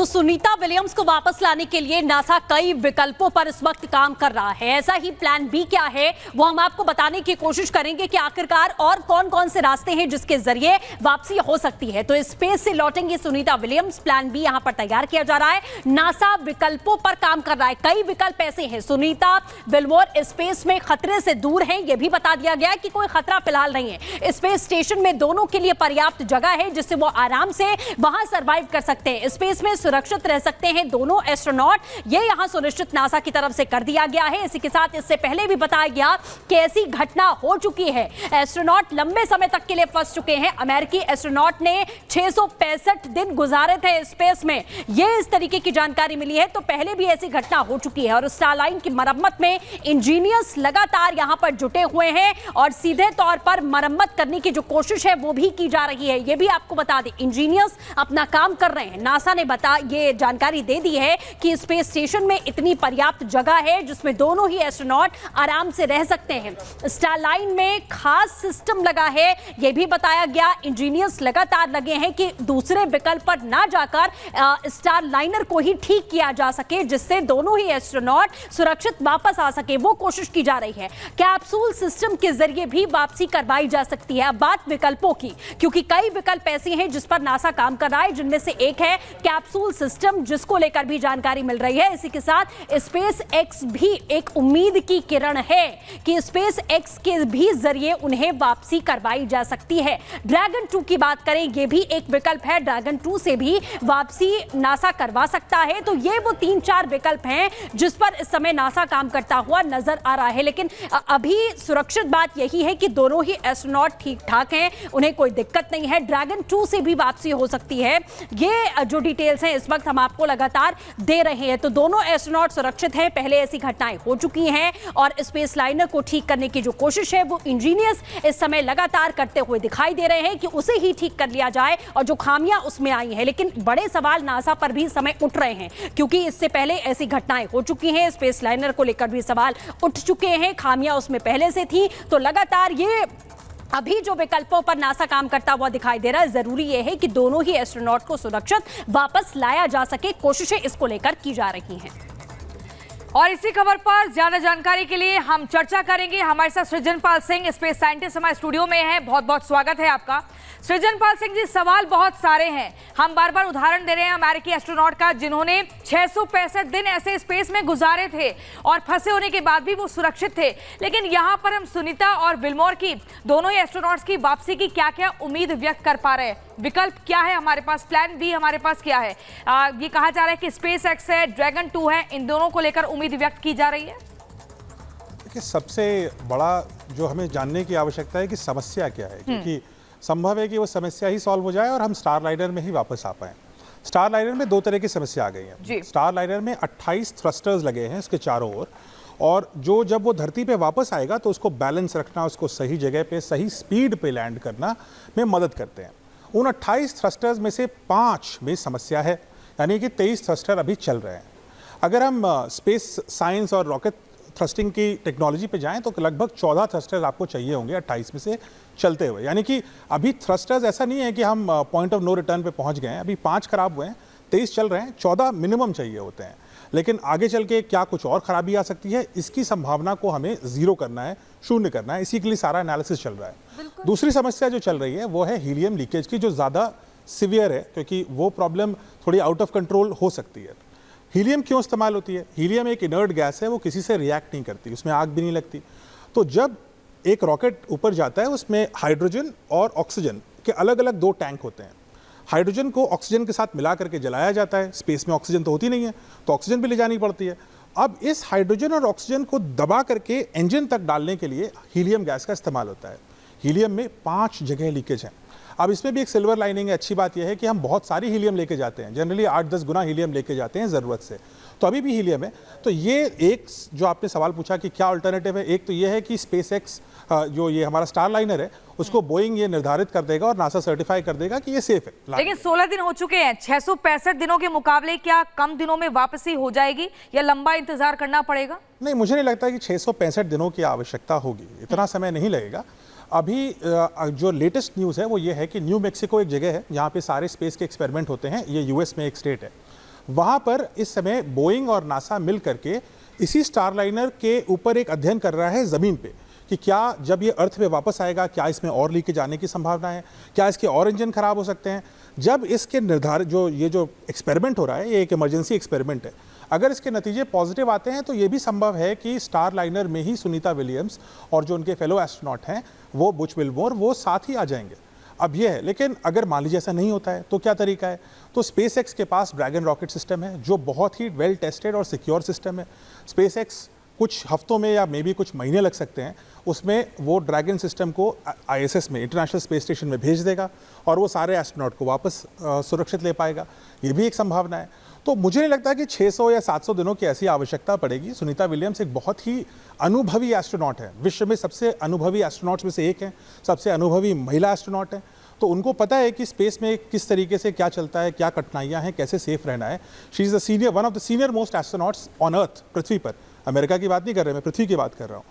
तो सुनीता विलियम्स को वापस लाने के लिए नासा कई विकल्पों पर इस वक्त काम कर रहा है। ऐसा ही प्लान बी क्या है वो हम आपको बताने की कोशिश करेंगे कि आखिरकार और कौन कौन से रास्ते हैं जिसके जरिए वापसी हो सकती है। तो स्पेस से लौटेंगी सुनीता विलियम्स, प्लान बी यहां पर तैयार किया जा रहा है। नासा विकल्पों पर काम कर रहा है। कई विकल्प ऐसे हैं। सुनीता विलियम्स स्पेस में खतरे से दूर हैं, यह भी बता दिया गया है कि कोई खतरा फिलहाल नहीं है। स्पेस स्टेशन में दोनों के लिए पर्याप्त जगह है जिससे वो आराम से वहां सर्वाइव कर सकते हैं। स्पेस में सुरक्षित रह सकते हैं दोनों एस्ट्रोनॉट, ये यहां सुनिश्चित नासा की तरफ से कर दिया गया है। इसी के साथ इससे पहले भी बताया गया कि ऐसी घटना हो चुकी है। एस्ट्रोनॉट लंबे समय तक के लिए फंस चुके हैं। अमेरिकी एस्ट्रोनॉट ने 665 दिन गुजारे थे स्पेस में, ये इस तरीके की जानकारी मिली है। तो पहले भी ऐसी घटना हो चुकी है और स्टारलाइन की मरम्मत में इंजीनियर्स लगातार यहां पर जुटे हुए हैं और सीधे तौर पर मरम्मत करने की जो कोशिश है वो भी की जा रही है। ये भी आपको बता दें, इंजीनियर्स अपना काम कर रहे हैं। नासा ने ये जानकारी दे दी है कि स्पेस स्टेशन में इतनी पर्याप्त जगह है जिसमें दोनों ही एस्ट्रोनॉट आराम से रह सकते हैं। स्टारलाइन में खास सिस्टम लगा है, यह भी बताया गया। इंजीनियर्स लगातार लगे हैं कि दूसरे विकल्प पर ना जाकर स्टारलाइनर को ही ठीक किया जा सके जिससे दोनों ही एस्ट्रोनॉट सुरक्षित वापस आ सके, वो कोशिश की जा रही है। कैप्सूल सिस्टम के जरिए भी वापसी करवाई जा सकती है। अब बात विकल्पों की, क्योंकि कई विकल्प ऐसे हैं जिस पर नासा काम कर रहा है, जिनमें से एक है कैप्सूल सिस्टम, जिसको लेकर भी जानकारी मिल रही है। इसी के साथ स्पेस एक्स भी एक उम्मीद की किरण है कि स्पेस एक्स के भी जरिए उन्हें वापसी करवाई जा सकती है। ड्रैगन 2 की बात करें, यह भी एक विकल्प है। ड्रैगन 2 से भी वापसी नासा करवा सकता है। तो ये वो 3-4 विकल्प हैं जिस पर इस समय नासा काम करता हुआ नजर आ रहा है। लेकिन अभी सुरक्षित बात यही है कि दोनों ही एस्ट्रोनॉट ठीक ठाक हैं, उन्हें कोई दिक्कत नहीं है। ड्रैगन 2 से भी वापसी हो सकती है। ये जो डिटेल्स हैं इस वक्त हम आपको लगातार दे रहे हैं। तो दोनों एस्ट्रोनॉट सुरक्षित हैं, पहले ऐसी घटनाएं हो चुकी हैं और स्पेस लाइनर को ठीक करने की जो कोशिश है वो इंजीनियर्स इस समय लगातार करते हुए दिखाई दे रहे हैं कि उसे ही ठीक कर लिया जाए और जो खामियां उसमें आई हैं। लेकिन बड़े सवाल नासा पर भी समय उठ रहे हैं क्योंकि इससे पहले ऐसी घटनाएं हो चुकी हैं। स्पेस लाइनर को लेकर भी सवाल उठ चुके हैं, खामियां उसमें पहले से थी। तो लगातार ये अभी जो विकल्पों पर नासा काम करता हुआ दिखाई दे रहा है, जरूरी यह है कि दोनों ही एस्ट्रोनॉट को सुरक्षित वापस लाया जा सके, कोशिशें इसको लेकर की जा रही हैं। और इसी खबर पर ज्यादा जानकारी के लिए हम चर्चा करेंगे। हमारे साथ सृजनपाल सिंह, स्पेस साइंटिस्ट, हमारे स्टूडियो में हैं। बहुत बहुत स्वागत है आपका। सृजनपाल सिंह जी, सवाल बहुत सारे हैं। हम बार बार उदाहरण दे रहे हैं अमेरिकी एस्ट्रोनॉट का, जिन्होंने 665 दिन ऐसे स्पेस में गुजारे थे और फंसे होने के बाद भी वो सुरक्षित थे। लेकिन यहाँ पर हम सुनीता और विलमोर की, दोनों ही एस्ट्रोनॉट्स की वापसी की क्या क्या उम्मीद व्यक्त कर पा रहे हैं? विकल्प क्या है हमारे पास, प्लान बी हमारे पास क्या है? ये कहा जा रहा है कि स्पेस एक्स है, ड्रैगन 2 है, इन दोनों को लेकर उम्मीद व्यक्त की जा रही है। देखिए, सबसे बड़ा जो हमें जानने की आवश्यकता है कि समस्या क्या है, क्योंकि संभव है कि वो समस्या ही सॉल्व हो जाए और हम स्टारलाइनर में ही वापस आ पाएं। स्टारलाइनर में 2 तरह की समस्या आ गई है। स्टारलाइनर में 28 थ्रस्टर्स लगे हैं उसके चारों ओर, और जो जब वो धरती पे वापस आएगा तो उसको बैलेंस रखना, उसको सही जगह पे सही स्पीड पे लैंड करना में मदद करते हैं। उन 28 थ्रस्टर्स में से 5 में समस्या है, यानी कि 23 थ्रस्टर अभी चल रहे हैं। अगर हम स्पेस साइंस और रॉकेट थ्रस्टिंग की टेक्नोलॉजी पे जाएं तो लगभग 14 थ्रस्टर्स आपको चाहिए होंगे 28 में से चलते हुए। यानी कि अभी थ्रस्टर्स ऐसा नहीं है कि हम पॉइंट ऑफ नो रिटर्न पे पहुंच गए हैं। अभी 5 खराब हुए हैं, 23 चल रहे हैं, 14 मिनिमम चाहिए होते हैं। लेकिन आगे चल के क्या कुछ और खराबी आ सकती है, इसकी संभावना को हमें जीरो करना है, शून्य करना है। इसी के लिए सारा एनालिसिस चल रहा है। दूसरी समस्या जो चल रही है वो है हीलियम लीकेज की, जो ज़्यादा सिवियर है, क्योंकि वो प्रॉब्लम थोड़ी आउट ऑफ कंट्रोल हो सकती है। हीलियम क्यों इस्तेमाल होती है? हीलियम एक इनर्ट गैस है, वो किसी से रिएक्ट नहीं करती, उसमें आग भी नहीं लगती। तो जब एक रॉकेट ऊपर जाता है उसमें हाइड्रोजन और ऑक्सीजन के अलग अलग 2 टैंक होते हैं। हाइड्रोजन को ऑक्सीजन के साथ मिला करके जलाया जाता है। स्पेस में ऑक्सीजन तो होती नहीं है, तो ऑक्सीजन भी ले जानी पड़ती है। अब इस हाइड्रोजन और ऑक्सीजन को दबा करके इंजन तक डालने के लिए हीलियम गैस का इस्तेमाल होता है। हीलियम में 5 जगह लीकेज है। अब इसमें भी एक सिल्वर लाइनिंग है, अच्छी बात यह है कि हम बहुत सारी हीलियम लेके जाते हैं, जनरली 8-10 गुना हीलियम लेके जाते हैं ज़रूरत से, तो अभी भी हीलियम है। तो ये एक जो आपने सवाल पूछा कि क्या अल्टरनेटिव है, एक तो ये है कि स्पेस एक्स जो ये हमारा स्टारलाइनर है उसको बोइंग ये निर्धारित कर देगा और नासा सर्टिफाई कर देगा कि ये सेफ है। लेकिन 16 दिन हो चुके हैं, 665 दिनों के मुकाबले क्या कम दिनों में वापसी हो जाएगी या लंबा इंतजार करना पड़ेगा? नहीं, मुझे नहीं लगता कि 665 दिनों की आवश्यकता होगी, इतना समय नहीं लगेगा। अभी जो लेटेस्ट न्यूज़ है वो ये है कि न्यू मैक्सिको एक जगह है जहाँ पे सारे स्पेस के एक्सपेरिमेंट होते हैं। ये यूएस में एक स्टेट है। वहाँ पर इस समय बोइंग और नासा मिल करके इसी स्टारलाइनर के ऊपर एक अध्ययन कर रहा है ज़मीन पे कि क्या जब ये अर्थ पे वापस आएगा क्या इसमें और लीकेज आने की संभावना है, क्या इसके और इंजन खराब हो सकते हैं। जब इसके निर्धारित जो एक्सपेरिमेंट हो रहा है, ये एक इमरजेंसी एक्सपेरिमेंट है, अगर इसके नतीजे पॉजिटिव आते हैं तो ये भी संभव है कि स्टारलाइनर में ही सुनीता विलियम्स और जो उनके फेलो एस्ट्रोनॉट हैं वो बुच विल्मोर वो साथ ही आ जाएंगे। अब ये है, लेकिन अगर मान लीजिए ऐसा नहीं होता है तो क्या तरीका है। तो स्पेसएक्स के पास ड्रैगन रॉकेट सिस्टम है जो बहुत ही वेल टेस्टेड और सिक्योर सिस्टम है। स्पेसएक्स कुछ हफ्तों में या मे बी कुछ महीने लग सकते हैं, उसमें वो ड्रैगन सिस्टम को ISS में, इंटरनेशनल स्पेस स्टेशन में भेज देगा और वो सारे एस्ट्रोनॉट को वापस सुरक्षित ले पाएगा। ये भी एक संभावना है। तो मुझे नहीं लगता कि 600 या 700 दिनों की ऐसी आवश्यकता पड़ेगी। सुनीता विलियम्स एक बहुत ही अनुभवी एस्ट्रोनॉट है, विश्व में सबसे अनुभवी एस्ट्रोनॉट्स में से एक हैं, सबसे अनुभवी महिला एस्ट्रोनॉट है। तो उनको पता है कि स्पेस में किस तरीके से क्या चलता है, क्या कठिनाइयाँ हैं, कैसे सेफ रहना है। She is the one of the senior most astronauts on earth, पृथ्वी पर। अमेरिका की बात नहीं कर रहे, मैं पृथ्वी की बात कर रहा हूँ।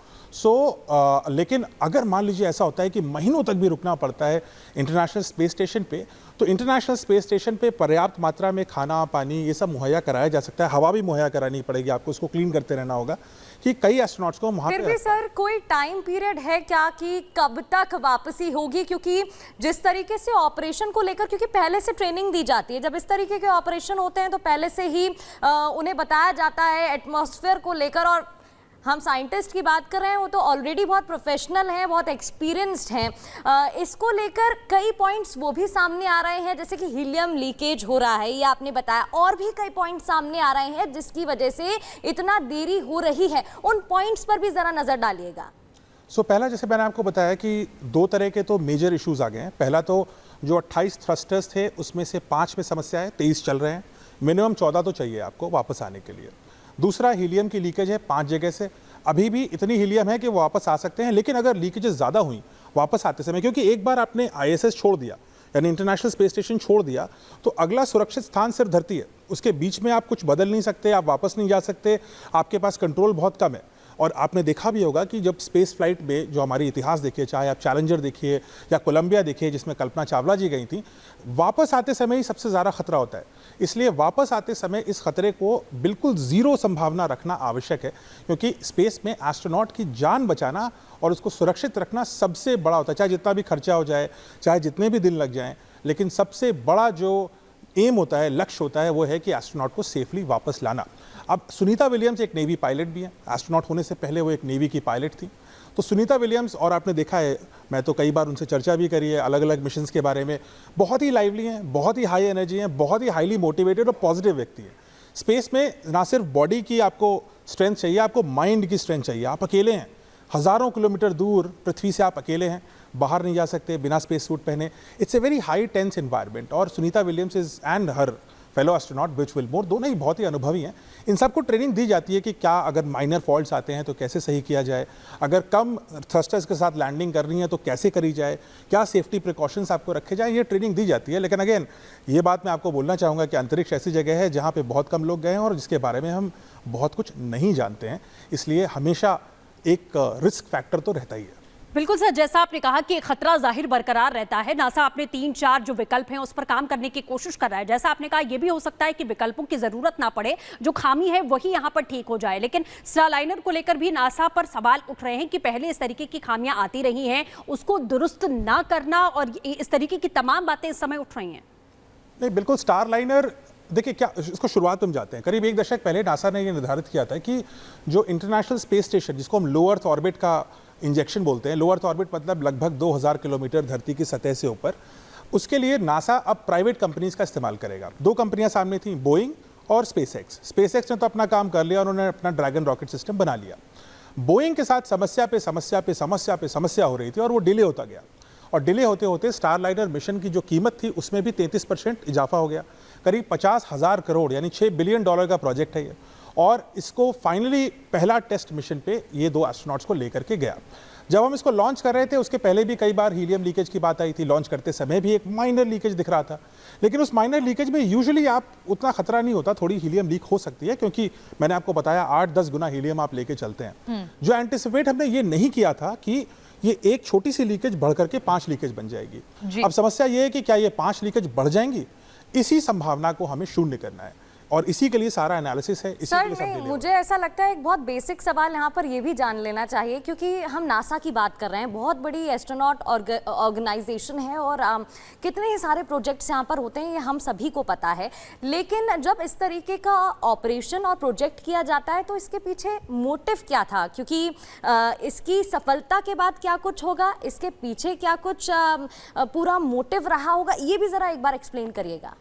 लेकिन अगर मान लीजिए ऐसा होता है कि महीनों तक भी रुकना पड़ता है इंटरनेशनल स्पेस स्टेशन पे, तो इंटरनेशनल स्पेस स्टेशन पे पर्याप्त मात्रा में खाना पानी ये सब मुहैया कराया जा सकता है। हवा भी मुहैया करानी पड़ेगी, आपको उसको क्लीन करते रहना होगा कि कई एस्ट्रोनॉट्स को वहाँ फिर भी सर कोई टाइम पीरियड है क्या कि कब तक वापसी होगी? क्योंकि जिस तरीके से ऑपरेशन को लेकर, क्योंकि पहले से ट्रेनिंग दी जाती है, जब इस तरीके के ऑपरेशन होते हैं तो पहले से ही उन्हें बताया जाता है एटमॉस्फेयर को लेकर। और हम साइंटिस्ट की बात कर रहे हैं, वो तो ऑलरेडी बहुत प्रोफेशनल हैं, बहुत एक्सपीरियंस्ड हैं। इसको लेकर कई पॉइंट्स वो भी सामने आ रहे हैं, जैसे कि हीलियम लीकेज हो रहा है, ये आपने बताया, और भी कई पॉइंट्स सामने आ रहे हैं जिसकी वजह से इतना देरी हो रही है। उन पॉइंट्स पर भी ज़रा नज़र डालिएगा। पहला, जैसे मैंने आपको बताया कि 2 तरह के तो मेजर इश्यूज आ गए हैं। पहला तो जो 28 थ्रस्टर्स थे उसमें से 5 में समस्या है, 23 चल रहे हैं, मिनिमम 14 तो चाहिए आपको वापस आने के लिए। दूसरा, हीलियम की लीकेज है 5 जगह से, अभी भी इतनी हीलियम है कि वो वापस आ सकते हैं, लेकिन अगर लीकेजेस ज़्यादा हुई वापस आते समय, क्योंकि एक बार आपने ISS छोड़ दिया यानी इंटरनेशनल स्पेस स्टेशन छोड़ दिया तो अगला सुरक्षित स्थान सिर्फ धरती है, उसके बीच में आप कुछ बदल नहीं सकते, आप वापस नहीं जा सकते, आपके पास कंट्रोल बहुत कम है। और आपने देखा भी होगा कि जब स्पेस फ्लाइट में जो हमारी इतिहास देखिए, चाहे आप चैलेंजर देखिए या कोलंबिया देखिए जिसमें कल्पना चावला जी गई थी, वापस आते समय ही सबसे ज़्यादा खतरा होता है। इसलिए वापस आते समय इस खतरे को बिल्कुल ज़ीरो संभावना रखना आवश्यक है, क्योंकि स्पेस में एस्ट्रोनॉट की जान बचाना और उसको सुरक्षित रखना सबसे बड़ा होता है। चाहे जितना भी खर्चा हो जाए, चाहे जितने भी दिन लग जाएं, लेकिन सबसे बड़ा जो एम होता है, लक्ष्य होता है, वो है कि एस्ट्रोनॉट को सेफली वापस लाना। अब सुनीता विलियम्स एक नेवी पायलट भी हैं, एस्ट्रोनॉट होने से पहले वो एक नेवी की पायलट थी। तो सुनीता विलियम्स, और आपने देखा है, मैं तो कई बार उनसे चर्चा भी करी है अलग अलग मिशंस के बारे में, बहुत ही लाइवली हैं, बहुत ही हाई एनर्जी हैं, बहुत ही हाईली मोटिवेटेड और पॉजिटिव व्यक्ति हैं। स्पेस में ना सिर्फ बॉडी की आपको स्ट्रेंथ चाहिए, आपको माइंड की स्ट्रेंथ चाहिए। आप अकेले हैं, हज़ारों किलोमीटर दूर पृथ्वी से आप अकेले हैं, बाहर नहीं जा सकते बिना स्पेस सूट पहने। It's a very high tense environment. और Sunita Williams is and her fellow astronaut Butch Wilmore दोनों ही बहुत ही अनुभवी हैं। इन सबको ट्रेनिंग दी जाती है कि क्या अगर माइनर फॉल्ट्स आते हैं तो कैसे सही किया जाए, अगर कम थ्रस्टर्स के साथ लैंडिंग करनी है तो कैसे करी जाए, क्या सेफ्टी प्रिकॉशंस आपको रखे जाए, ये ट्रेनिंग दी जाती है। लेकिन अगेन ये बात मैं आपको बोलना चाहूँगा कि अंतरिक्ष ऐसी जगह है जहाँ पे बहुत कम लोग गए हैं और जिसके बारे में हम बहुत कुछ नहीं जानते हैं, इसलिए हमेशा एक रिस्क फैक्टर तो रहता ही है। बिल्कुल सर, जैसा आपने कहा कि खतरा जाहिर बरकरार रहता है। नासा अपने 3-4 जो विकल्प हैं उस पर काम करने की कोशिश कर रहा है। जैसा आपने कहा, यह भी हो सकता है कि विकल्पों की जरूरत ना पड़े, जो खामी है वही यहाँ पर ठीक हो जाए। लेकिन स्टारलाइनर को लेकर भी नासा पर सवाल उठ रहे हैं कि पहले इस तरीके की खामियां आती रही हैं, उसको दुरुस्त ना करना, और इस तरीके की तमाम बातें इस समय उठ रही हैं। नहीं, बिल्कुल स्टारलाइनर, देखिए क्या, इसको शुरुआत में जाते हैं। करीब 1 दशक पहले नासा ने यह निर्धारित किया था कि जो इंटरनेशनल स्पेस स्टेशन, जिसको हम लो अर्थ ऑर्बिट का इंजेक्शन बोलते हैं, लो अर्थ ऑर्बिट मतलब लगभग 2000 किलोमीटर धरती की सतह से ऊपर, उसके लिए नासा अब प्राइवेट कंपनीज का इस्तेमाल करेगा। 2 कंपनियां सामने थी, बोइंग और स्पेसएक्स। स्पेसएक्स ने तो अपना काम कर लिया, उन्होंने अपना ड्रैगन रॉकेट सिस्टम बना लिया। बोइंग के साथ समस्या पे समस्या पे समस्या पे समस्या हो रही थी और वो डिले होता गया, और डिले होते होते स्टारलाइनर मिशन की जो कीमत थी उसमें भी 33% इजाफा हो गया। करीब 50,000 करोड़ यानी $6 बिलियन का प्रोजेक्ट है ये, और इसको फाइनली पहला टेस्ट मिशन पे ये 2 एस्ट्रोनॉट्स को लेकर के गया। जब हम इसको लॉन्च कर रहे थे उसके पहले भी कई बार हीलियम लीकेज की बात आई थी, लॉन्च करते समय भी एक माइनर लीकेज दिख रहा था, लेकिन उस माइनर लीकेज में यूजुअली आप उतना खतरा नहीं होता, थोड़ी हीलियम लीक हो सकती है क्योंकि मैंने आपको बताया 8-10 गुना हीलियम आप लेके चलते हैं। जो एंटिसिपेट हमने ये नहीं किया था कि ये एक छोटी सी लीकेज बढ़ करके 5 लीकेज बन जाएगी। अब समस्या ये है कि क्या ये 5 लीकेज बढ़ जाएंगी, इसी संभावना को हमें शून्य करना है। और इसी के लिए सारा एनालिसिस है, इसी सर के लिए सब नहीं, डिले मुझे ऐसा लगता है एक बहुत बेसिक सवाल यहाँ पर ये भी जान लेना चाहिए, क्योंकि हम नासा की बात कर रहे हैं, बहुत बड़ी एस्ट्रोनॉट ऑर्गेनाइजेशन है और कितने ही सारे प्रोजेक्ट्स यहाँ पर होते हैं, ये हम सभी को पता है। लेकिन जब इस तरीके का ऑपरेशन और प्रोजेक्ट किया जाता है तो इसके पीछे मोटिव क्या था, क्योंकि इसकी सफलता के बाद क्या कुछ होगा, इसके पीछे क्या कुछ पूरा मोटिव रहा होगा, ये भी ज़रा एक बार एक्सप्लेन करिएगा।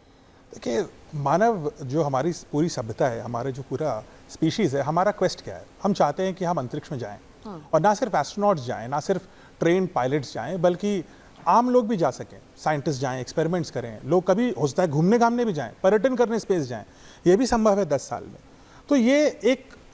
देखिए, मानव जो हमारी पूरी सभ्यता है, हमारे जो पूरा स्पीशीज़ है, हमारा क्वेस्ट क्या है, हम चाहते हैं कि हम अंतरिक्ष में जाएं और ना सिर्फ एस्ट्रोनॉट्स जाएं, ना सिर्फ ट्रेन पायलट्स जाएं, बल्कि आम लोग भी जा सकें, साइंटिस्ट जाएं, एक्सपेरिमेंट्स करें, लोग कभी होता है घूमने घामने भी जाएं, पर्यटन करने स्पेस जाएं, ये भी संभव है 10 साल में। तो ये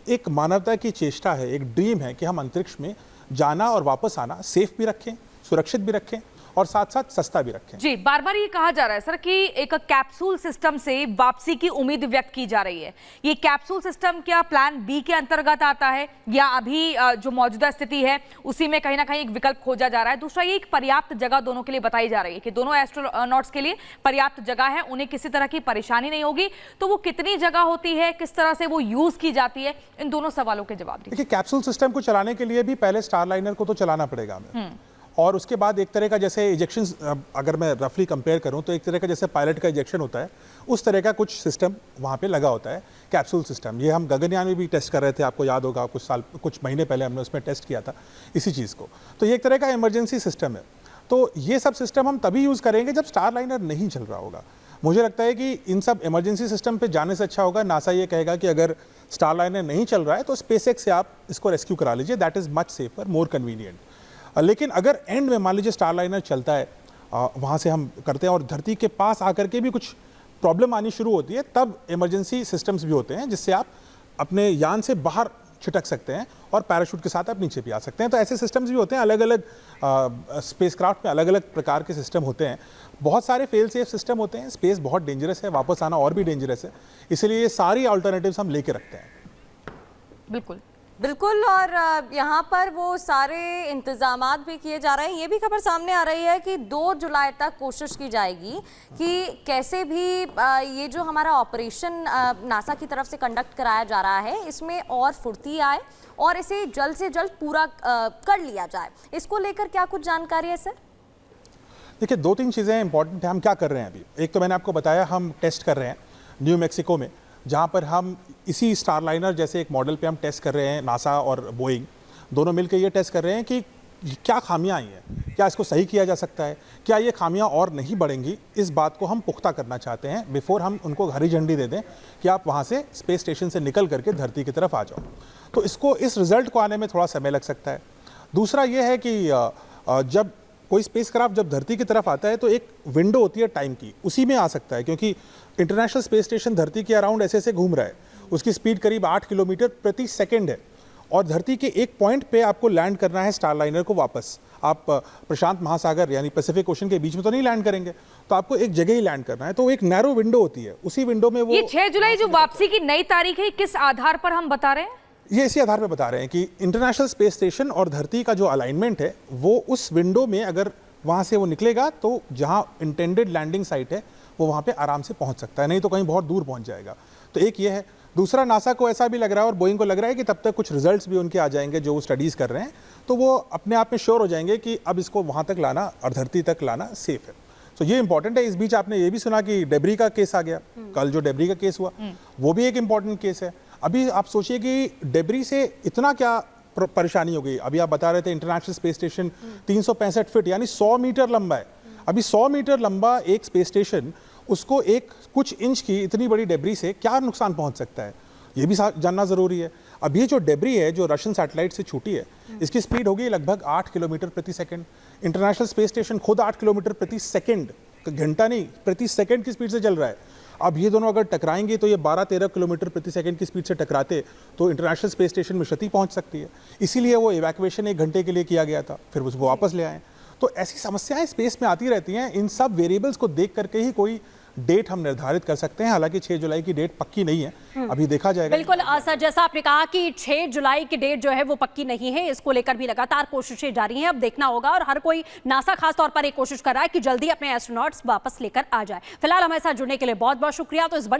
एक मानवता की चेष्टा है, एक ड्रीम है कि हम अंतरिक्ष में जाना और वापस आना सेफ भी रखें, सुरक्षित भी रखें और साथ साथ सस्ता भी रखें। जी, बार बार ये कहा जा रहा है सर कि एक कैप्सूल सिस्टम से वापसी की उम्मीद व्यक्त की जा रही है। ये कैप्सूल सिस्टम क्या प्लान बी के अंतर्गत आता है या अभी जो मौजूदा स्थिति है उसी में कहीं ना कहीं एक विकल्प खोजा जा रहा है? दूसरा, ये एक पर्याप्त जगह दोनों के लिए बताई जा रही है कि दोनों एस्ट्रोनॉट्स के लिए पर्याप्त जगह है, उन्हें किसी तरह की परेशानी नहीं होगी। तो वो कितनी जगह होती है, किस तरह से वो यूज की जाती है, इन दोनों सवालों के जवाब दीजिए। देखिए, कैप्सूल सिस्टम को चलाने के लिए भी पहले स्टारलाइनर को तो चलाना पड़ेगा हमें, और उसके बाद एक तरह का जैसे इजेक्शन, अगर मैं रफली कंपेयर करूं तो एक तरह का जैसे पायलट का इजेक्शन होता है, उस तरह का कुछ सिस्टम वहां पे लगा होता है, कैप्सूल सिस्टम। ये हम गगनयान में भी टेस्ट कर रहे थे, आपको याद होगा, कुछ महीने पहले हमने उसमें टेस्ट किया था इसी चीज़ को। तो ये एक तरह का इमरजेंसी सिस्टम है। तो ये सब सिस्टम हम तभी यूज़ करेंगे जब स्टारलाइनर नहीं चल रहा होगा। मुझे लगता है कि इन सब इमरजेंसी सिस्टम पे जाने से अच्छा होगा, नासा ये कहेगा कि अगर स्टारलाइनर नहीं चल रहा है तो स्पेसएक्स से आप इसको रेस्क्यू करा लीजिए, that is much safer, more convenient. लेकिन अगर एंड में मान लीजिए स्टारलाइनर चलता है, वहाँ से हम करते हैं और धरती के पास आकर के भी कुछ प्रॉब्लम आनी शुरू होती है, तब इमरजेंसी सिस्टम्स भी होते हैं जिससे आप अपने यान से बाहर छिटक सकते हैं और पैराशूट के साथ आप नीचे भी आ सकते हैं। तो ऐसे सिस्टम्स भी होते हैं, अलग अलग स्पेसक्राफ्ट में अलग अलग प्रकार के सिस्टम होते हैं। बहुत सारे फेल सेफ सिस्टम होते हैं, स्पेस बहुत डेंजरस है, वापस आना और भी डेंजरस है, इसलिए ये सारी अल्टरनेटिव्स हम लेके रखते हैं। बिल्कुल बिल्कुल, और यहाँ पर वो सारे इंतजामात भी किए जा रहे हैं। ये भी खबर सामने आ रही है कि 2 जुलाई तक कोशिश की जाएगी कि कैसे भी ये जो हमारा ऑपरेशन नासा की तरफ से कंडक्ट कराया जा रहा है, इसमें और फुर्ती आए और इसे जल्द से जल्द पूरा कर लिया जाए। इसको लेकर क्या कुछ जानकारी है सर? देखिए, 2-3 चीज़ें इंपॉर्टेंट है। हम क्या कर रहे हैं अभी? एक तो मैंने आपको बताया, हम टेस्ट कर रहे हैं न्यू मैक्सिको में, जहाँ पर हम इसी स्टारलाइनर जैसे एक मॉडल पे हम टेस्ट कर रहे हैं, नासा और बोइंग दोनों मिलकर ये टेस्ट कर रहे हैं कि क्या खामियां आई हैं, क्या इसको सही किया जा सकता है, क्या ये खामियां और नहीं बढ़ेंगी। इस बात को हम पुख्ता करना चाहते हैं बिफोर हम उनको हरी झंडी दे दें कि आप वहाँ से स्पेस स्टेशन से निकल करके धरती की तरफ आ जाओ। तो इस रिजल्ट को आने में थोड़ा समय लग सकता है। दूसरा ये है कि जब कोई स्पेसक्राफ्ट जब धरती की तरफ आता है तो एक विंडो होती है टाइम की, उसी में आ सकता है, क्योंकि इंटरनेशनल स्पेस स्टेशन धरती के अराउंड ऐसे ऐसे घूम रहा है, उसकी स्पीड करीब 8 किलोमीटर प्रति सेकंड है और धरती के एक पॉइंट पे आपको लैंड करना है स्टारलाइनर को वापस। आप प्रशांत महासागर यानी पैसिफिक ओशन के बीच में तो नहीं लैंड करेंगे, तो आपको एक जगह ही लैंड करना है। तो एक नैरो विंडो होती है, उसी विंडो में वो ये 6 जुलाई जो वापसी की नई तारीख है, किस आधार पर हम बता रहे हैं? ये इसी आधार पे बता रहे हैं कि इंटरनेशनल स्पेस स्टेशन और धरती का जो अलाइनमेंट है वो उस विंडो में, अगर वहाँ से वो निकलेगा तो जहाँ इंटेंडेड लैंडिंग साइट है वो वहाँ पे आराम से पहुँच सकता है, नहीं तो कहीं बहुत दूर पहुँच जाएगा। तो एक ये है। दूसरा, नासा को ऐसा भी लग रहा है और बोइंग को लग रहा है कि तब तक कुछ रिजल्ट्स भी उनके आ जाएंगे जो वो स्टडीज़ कर रहे हैं, तो वो अपने आप में श्योर हो जाएंगे कि अब इसको वहाँ तक लाना और धरती तक लाना सेफ है। तो ये इंपॉर्टेंट है। इस बीच आपने ये भी सुना कि डेब्री का केस आ गया, कल जो डेब्री का केस हुआ वो भी एक इंपॉर्टेंट केस है। अभी आप सोचिए कि डेब्री से इतना क्या परेशानी हो गई। अभी आप बता रहे थे इंटरनेशनल स्पेस स्टेशन 365 फीट यानी 100 मीटर लंबा है। अभी 100 मीटर लंबा एक स्पेस स्टेशन, उसको एक कुछ इंच की इतनी बड़ी डेब्री से क्या नुकसान पहुंच सकता है, ये भी जानना ज़रूरी है। अब ये जो डेब्री है जो रशियन सैटेलाइट से छूटी है, इसकी स्पीड होगी लगभग 8 किलोमीटर प्रति सेकंड। इंटरनेशनल स्पेस स्टेशन खुद 8 किलोमीटर प्रति सेकंड, घंटा नहीं, प्रति सेकंड की स्पीड से चल रहा है। अब ये दोनों अगर टकराएंगे तो ये 12-13 किलोमीटर प्रति सेकंड की स्पीड से टकराते तो इंटरनेशनल स्पेस स्टेशन में क्षति पहुंच सकती है। इसीलिए वो इवैक्यूएशन 1 घंटे के लिए किया गया था, फिर उसको वापस ले आए। तो ऐसी समस्याएं स्पेस में आती रहती हैं। इन सब वेरिएबल्स को देख करके ही कोई डेट हम निर्धारित कर सकते हैं। हालांकि 6 जुलाई की डेट पक्की नहीं है, अभी देखा जाएगा। बिल्कुल सर, जैसा आपने कहा कि 6 जुलाई की डेट जो है वो पक्की नहीं है, इसको लेकर भी लगातार कोशिशें जारी हैं। अब देखना होगा और हर कोई, नासा खास तौर पर एक कोशिश कर रहा है कि जल्दी अपने एस्ट्रोनॉट्स वापस लेकर आ जाए। फिलहाल हमारे साथ जुड़ने के लिए बहुत बहुत शुक्रिया। तो इस